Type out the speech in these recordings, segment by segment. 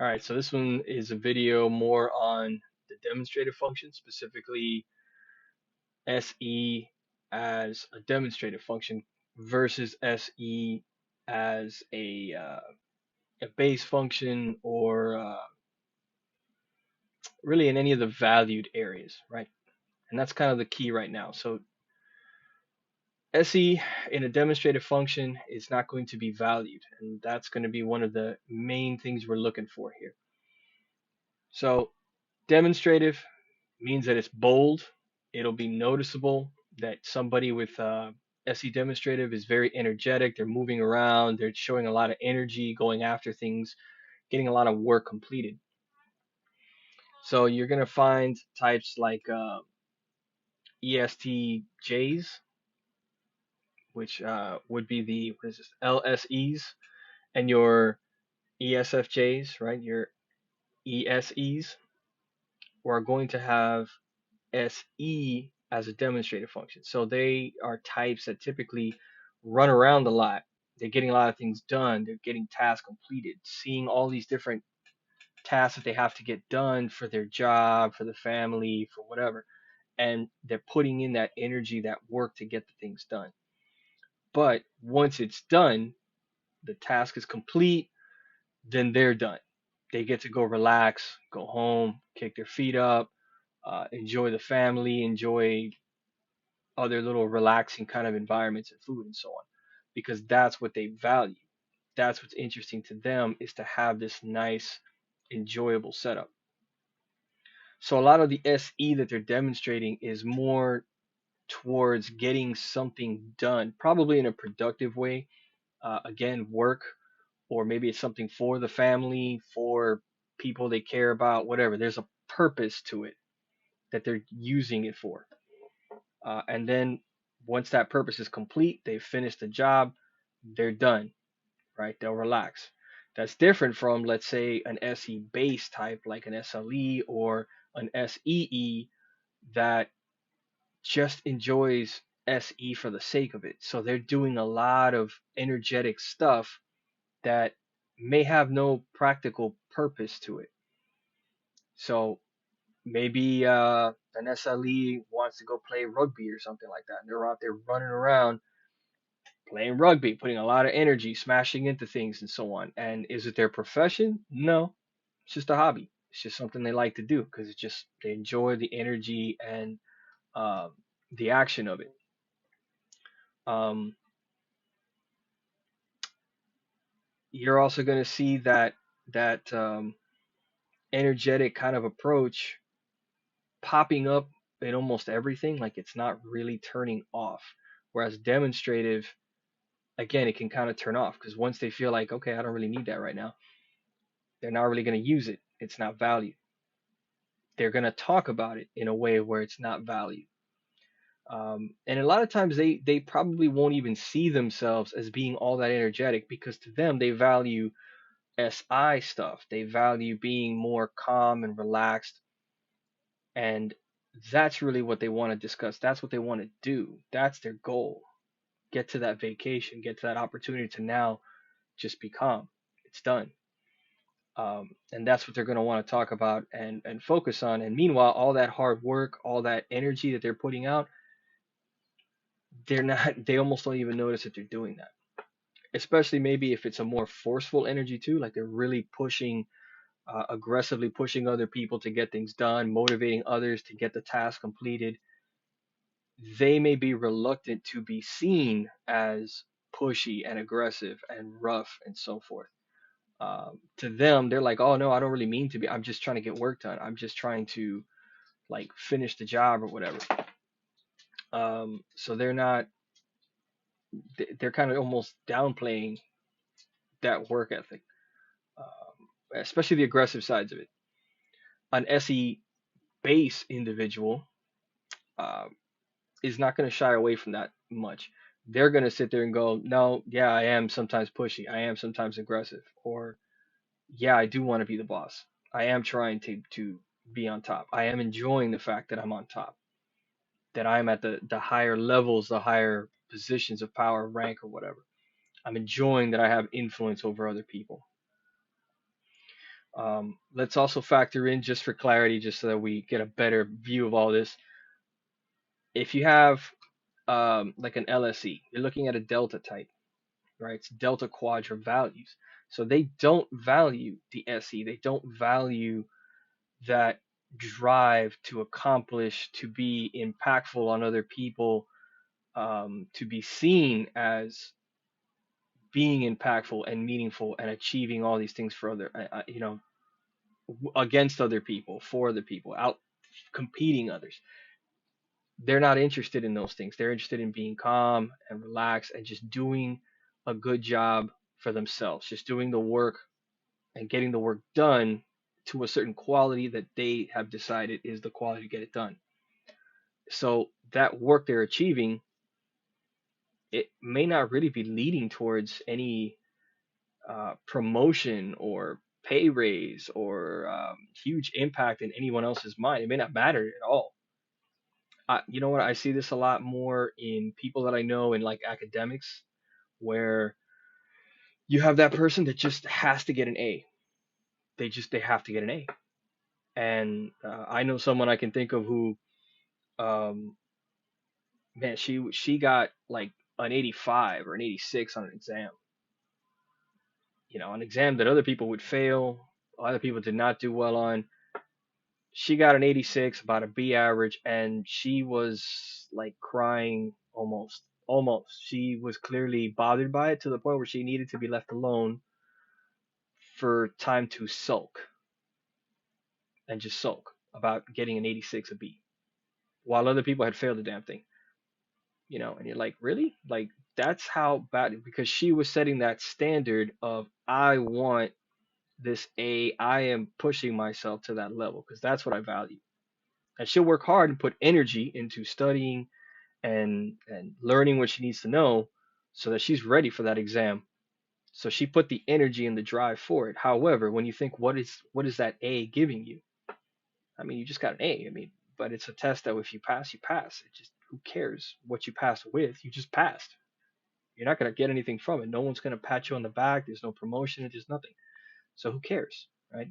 All right, so this one is a video more on the demonstrative function, specifically SE as a demonstrative function versus SE as a base function or really in any of the valued areas, right? And that's kind of the key right now. So SE in a demonstrative function is not going to be valued, and that's going to be one of the main things we're looking for here. So demonstrative means that it's bold. It'll be noticeable that somebody with SE demonstrative is very energetic. They're moving around. They're showing a lot of energy, going after things, getting a lot of work completed. So you're gonna find types like ESTJs, which would be the what is this LSEs, and your ESFJs, right? Your ESEs are going to have SE as a demonstrative function. So they are types that typically run around a lot. They're getting a lot of things done. They're getting tasks completed, seeing all these different tasks that they have to get done for their job, for the family, for whatever. And they're putting in that energy, that work to get the things done. But once it's done, the task is complete, then they're done. They get to go relax, go home, kick their feet up, enjoy the family, enjoy other little relaxing kind of environments and food and so on, because that's what they value. That's what's interesting to them, is to have this nice, enjoyable setup. So a lot of the SE that they're demonstrating is more towards getting something done, probably in a productive way. Again, work, or maybe it's something for the family, for people they care about, whatever. There's a purpose to it that they're using it for. And then once that purpose is complete, they've finished the job, they're done, right? They'll relax. That's different from, let's say, an SE base type like an SLE or an SEE that just enjoys SE for the sake of it. So they're doing a lot of energetic stuff that may have no practical purpose to it. So maybe an SLE wants to go play rugby or something like that, and they're out there running around playing rugby, putting a lot of energy, smashing into things, and so on. And is it their profession? No, it's just a hobby. It's just something they like to do because it's just they enjoy the energy and uh, the action of it. Um, you're also going to see that energetic kind of approach popping up in almost everything. Like it's not really turning off. Whereas demonstrative, again, it can kind of turn off because once they feel like, okay, I don't really need that right now, they're not really going to use it. It's not valued. They're going to talk about it in a way where it's not valued. And a lot of times they probably won't even see themselves as being all that energetic because to them they value SI stuff. They value being more calm and relaxed, and that's really what they want to discuss. That's what they want to do. That's their goal. Get to that vacation, get to that opportunity to now just be calm. It's done. And that's what they're going to want to talk about and focus on. And meanwhile, all that hard work, all that energy that they're putting out, they're not, they almost don't even notice that they're doing that. Especially maybe if it's a more forceful energy too, like they're really pushing, aggressively pushing other people to get things done, motivating others to get the task completed. They may be reluctant to be seen as pushy and aggressive and rough and so forth. To them, they're like, oh no, I don't really mean to be. I'm just trying to get work done. I'm just trying to like finish the job or whatever. So they're not, they're kind of almost downplaying that work ethic, especially the aggressive sides of it. An SE base individual uh, is not going to shy away from that much. They're going to sit there and go, no, yeah, I am sometimes pushy. I am sometimes aggressive. Or, yeah, I do want to be the boss. I am trying to be on top. I am enjoying the fact that I'm on top, that I'm at the higher levels, the higher positions of power, rank, or whatever. I'm enjoying that I have influence over other people. Let's also factor in, just for clarity, just so that we get a better view of all this. If you have like an LSE, you're looking at a delta type, right? It's delta quadra values. So they don't value the SE. They don't value that drive to accomplish, to be impactful on other people, to be seen as being impactful and meaningful and achieving all these things for other, against other people, for other people, out competing others. They're not interested in those things. They're interested in being calm and relaxed and just doing a good job for themselves, just doing the work and getting the work done to a certain quality that they have decided is the quality to get it done. So that work they're achieving, it may not really be leading towards any promotion or pay raise or huge impact in anyone else's mind. It may not matter at all. You know what? I see this a lot more in people that I know in like academics, where you have that person that just has to get an A. They have to get an A. And I know someone I can think of who, um, man, she got like an 85 or an 86 on an exam. An exam that other people would fail, other people did not do well on. She got an 86, about a B average, and she was like crying almost. Almost. She was clearly bothered by it to the point where she needed to be left alone for time to sulk and just sulk about getting an 86, a B, while other people had failed the damn thing. And you're like, really? Like, that's how bad, because she was setting that standard of, I want this A, I am pushing myself to that level because that's what I value. And she'll work hard and put energy into studying and learning what she needs to know so that she's ready for that exam. So she put the energy and the drive for it. However, when you think, what is that A giving you? I mean, you just got an A. I mean, but it's a test that if you pass, you pass. It just, who cares what you passed with? You just passed. You're not gonna get anything from it. No one's gonna pat you on the back. There's no promotion. There's nothing. So who cares, right?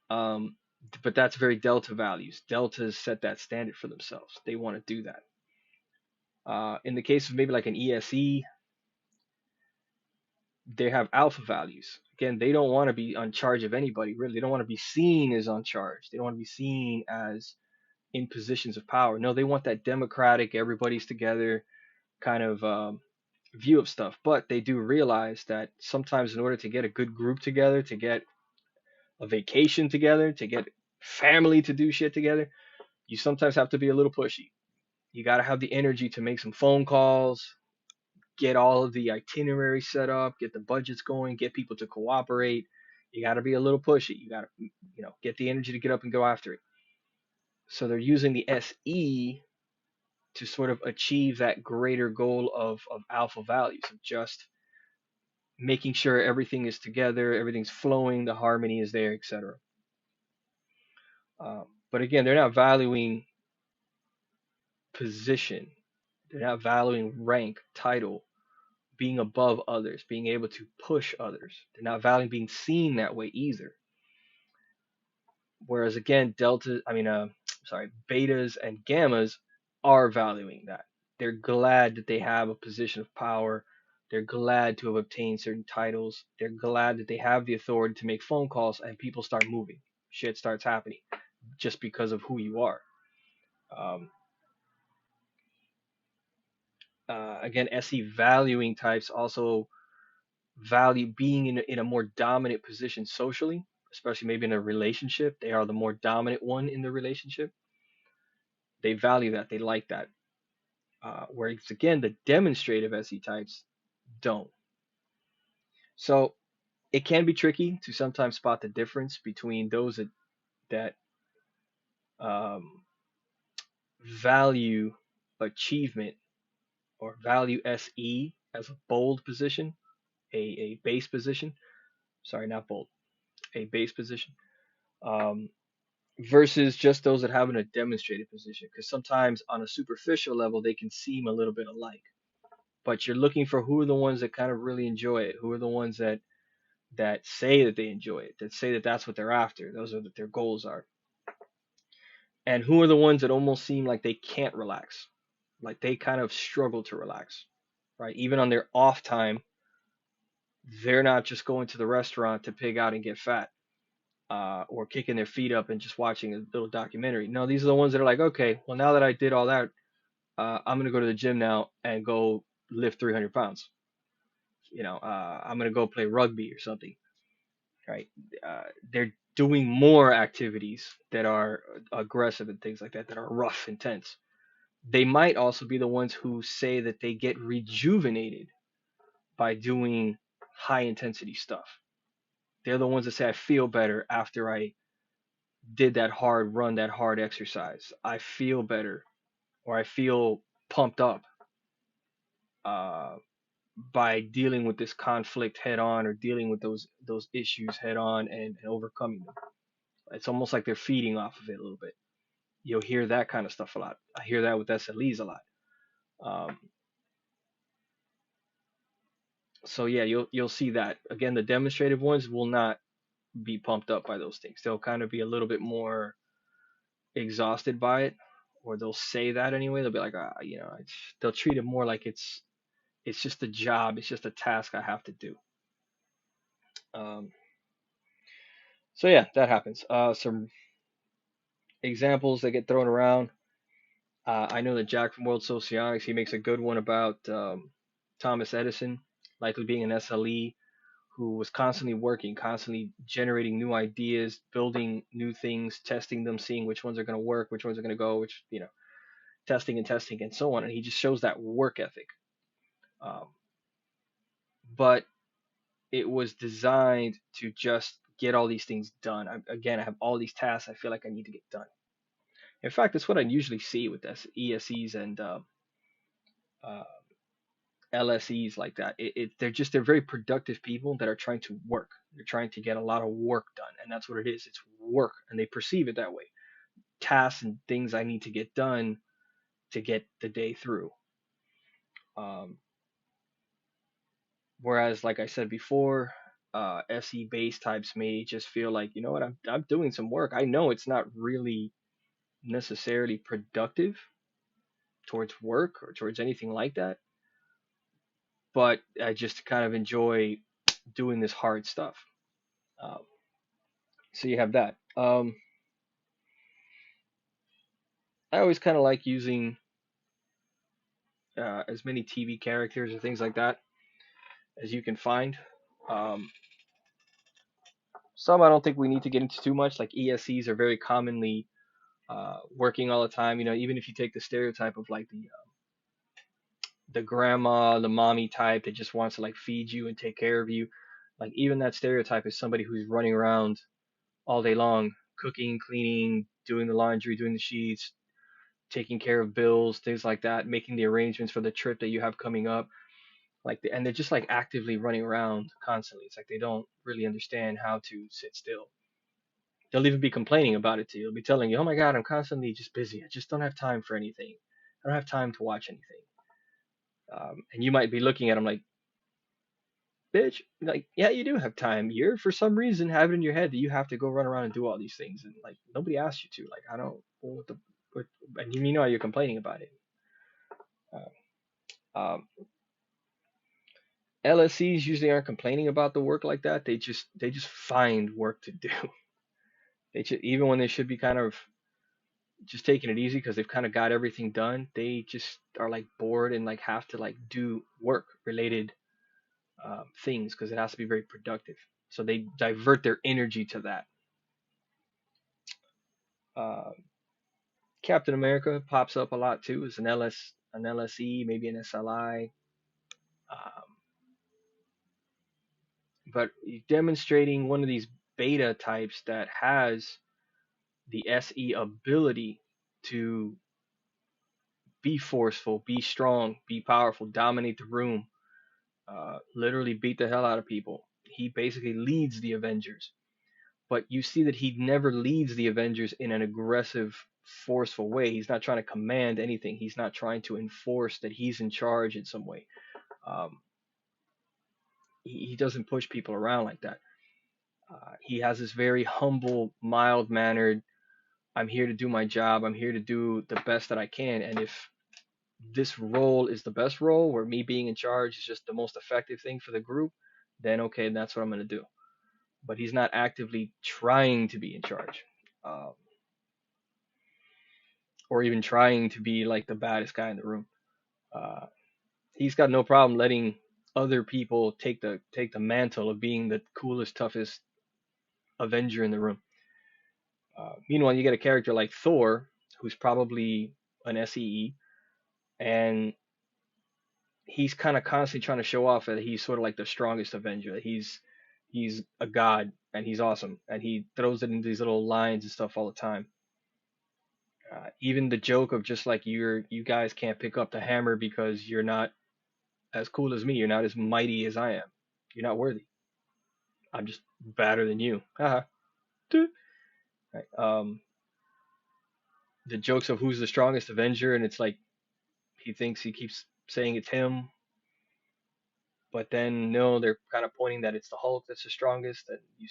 Um, but that's very delta values. Deltas set that standard for themselves. They want to do that. In the case of maybe like an ESE, they have alpha values. Again, they don't want to be on charge of anybody, really. They don't want to be seen as on charge. They don't want to be seen as in positions of power. No, they want that democratic, everybody's together kind of view of stuff. But they do realize that sometimes, in order to get a good group together, to get a vacation together, to get family to do shit together, you sometimes have to be a little pushy. You got to have the energy to make some phone calls, get all of the itinerary set up, get the budgets going, get people to cooperate. You got to be a little pushy. You got to, get the energy to get up and go after it. So they're using the SE to sort of achieve that greater goal of alpha values, of just making sure everything is together, everything's flowing, the harmony is there, etc. But again, they're not valuing position, they're not valuing rank, title, being above others, being able to push others. They're not valuing being seen that way either. Whereas again, betas and gammas are valuing that. They're glad that they have a position of power. They're glad to have obtained certain titles. They're glad that they have the authority to make phone calls and people start moving. Shit starts happening just because of who you are. Um, again, SE valuing types also value being in a more dominant position socially, especially maybe in a relationship. They are the more dominant one in the relationship. They value that. They like that. Whereas again, the demonstrative SE types don't. So it can be tricky to sometimes spot the difference between those that um, value achievement or value SE as a bold position, a base position. Sorry, not bold, a base position. Um, versus just those that have in a demonstrated position. Because sometimes on a superficial level, they can seem a little bit alike. But you're looking for who are the ones that kind of really enjoy it, who are the ones that that say that they enjoy it, that say that that's what they're after. Those are what their goals are. And who are the ones that almost seem like they can't relax, like they kind of struggle to relax, right? Even on their off time, they're not just going to the restaurant to pig out and get fat, or kicking their feet up and just watching a little documentary. No, these are the ones that are like, okay, well, now that I did all that, I'm going to go to the gym now and go lift 300 pounds. I'm going to go play rugby or something, right? They're doing more activities that are aggressive and things like that, that are rough, intense. They might also be the ones who say that they get rejuvenated by doing high intensity stuff. They're the ones that say, I feel better after I did that hard run, that hard exercise. I feel better, or I feel pumped up, uh, by dealing with this conflict head on, or dealing with those issues head on, and overcoming them. It's almost like they're feeding off of it a little bit. You'll hear that kind of stuff a lot. I hear that with SLEs a lot. Um, so yeah, you'll see that again. The demonstrative ones will not be pumped up by those things. They'll kind of be a little bit more exhausted by it, or they'll say that anyway. They'll be like, they'll treat it more like it's just a job, it's just a task I have to do. Um, so yeah, that happens. Some examples that get thrown around. I know that Jack from World Socionics, he makes a good one about Thomas Edison likely being an SLE who was constantly working, constantly generating new ideas, building new things, testing them, seeing which ones are going to work, which ones are going to go, testing and testing and so on. And he just shows that work ethic. Um, but it was designed to just get all these things done. Again, I have all these tasks I feel like I need to get done. In fact, that's what I usually see with ESEs and uh, LSEs like that. They're very productive people that are trying to work. They're trying to get a lot of work done, and that's what it is. It's work, and they perceive it that way. Tasks and things I need to get done to get the day through. Um, Whereas, like I said before, SE based types may just feel like, you know what, I'm doing some work. I know it's not really necessarily productive towards work or towards anything like that, but I just kind of enjoy doing this hard stuff. Um, so you have that. I always kind of like using as many TV characters or things like that as you can find. Um, some I don't think we need to get into too much. Like ESCs are very commonly working all the time. Even if you take the stereotype of like the grandma, the mommy type that just wants to like feed you and take care of you, like even that stereotype is somebody who's running around all day long, cooking, cleaning, doing the laundry, doing the sheets, taking care of bills, things like that, making the arrangements for the trip that you have coming up. And they're just like actively running around constantly. It's like they don't really understand how to sit still. They'll even be complaining about it to you. They'll be telling you, "Oh my God, I'm constantly just busy. I just don't have time for anything. I don't have time to watch anything." And you might be looking at them like, "Bitch, like, yeah, you do have time. You're for some reason have it in your head that you have to go run around and do all these things, and like nobody asked you to. Like, I don't. What, and you know you're complaining about it." Um, LSEs usually aren't complaining about the work like that. They just find work to do. Even when they should be kind of just taking it easy because they've kind of got everything done, they just are like bored and like have to like do work related things because it has to be very productive. So they divert their energy to that. Uh, Captain America pops up a lot too as an LSE, maybe an SLI. Um, but demonstrating one of these beta types that has the SE ability to be forceful, be strong, be powerful, dominate the room, literally beat the hell out of people. He basically leads the Avengers, but you see that he never leads the Avengers in an aggressive, forceful way. He's not trying to command anything. He's not trying to enforce that he's in charge in some way. Um, he doesn't push people around like that. He has this very humble, mild mannered. I'm here to do my job. I'm here to do the best that I can. And if this role is the best role, where me being in charge is just the most effective thing for the group, then okay, that's what I'm going to do. But he's not actively trying to be in charge, um, or even trying to be like the baddest guy in the room. Uh, he's got no problem letting other people take the mantle of being the coolest, toughest Avenger in the room. Meanwhile, you get a character like Thor, who's probably an SEE, and he's kind of constantly trying to show off that he's sort of like the strongest Avenger. He's a god and he's awesome, and he throws it in these little lines and stuff all the time. Even the joke of just like you guys can't pick up the hammer because you're not as cool as me. You're not as mighty as I am. You're not worthy. I'm just better than you. Haha. Right. The jokes of who's the strongest Avenger, and it's like he thinks he keeps saying it's him, but then no, they're kind of pointing that it's the Hulk that's the strongest, and you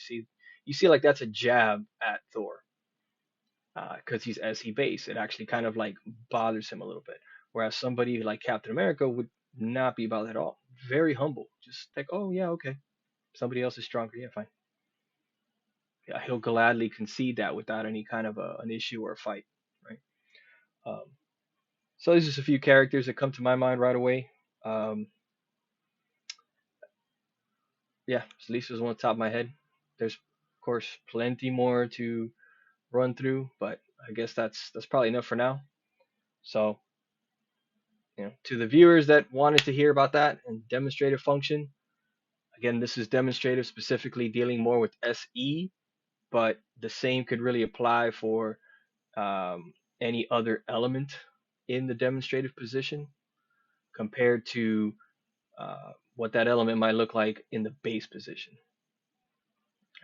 see like that's a jab at Thor, because he's SE base. It actually kind of like bothers him a little bit, whereas somebody like Captain America would not be bothered at all. Very humble, just like, oh yeah, okay, somebody else is stronger, yeah, fine. Yeah, he'll gladly concede that without any kind of an issue or a fight, right? Um, so there's just a few characters that come to my mind right away. Um, yeah, at least there's one on top of my head. There's of course plenty more to run through, but I guess that's probably enough for now. So, to the viewers that wanted to hear about that and demonstrative function, again, this is demonstrative specifically dealing more with SE, but the same could really apply for any other element in the demonstrative position compared to what that element might look like in the base position.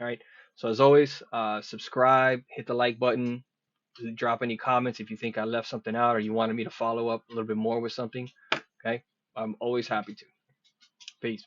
All right. So as always, subscribe, hit the like button, drop any comments if you think I left something out or you wanted me to follow up a little bit more with something. Okay. I'm always happy to. Peace.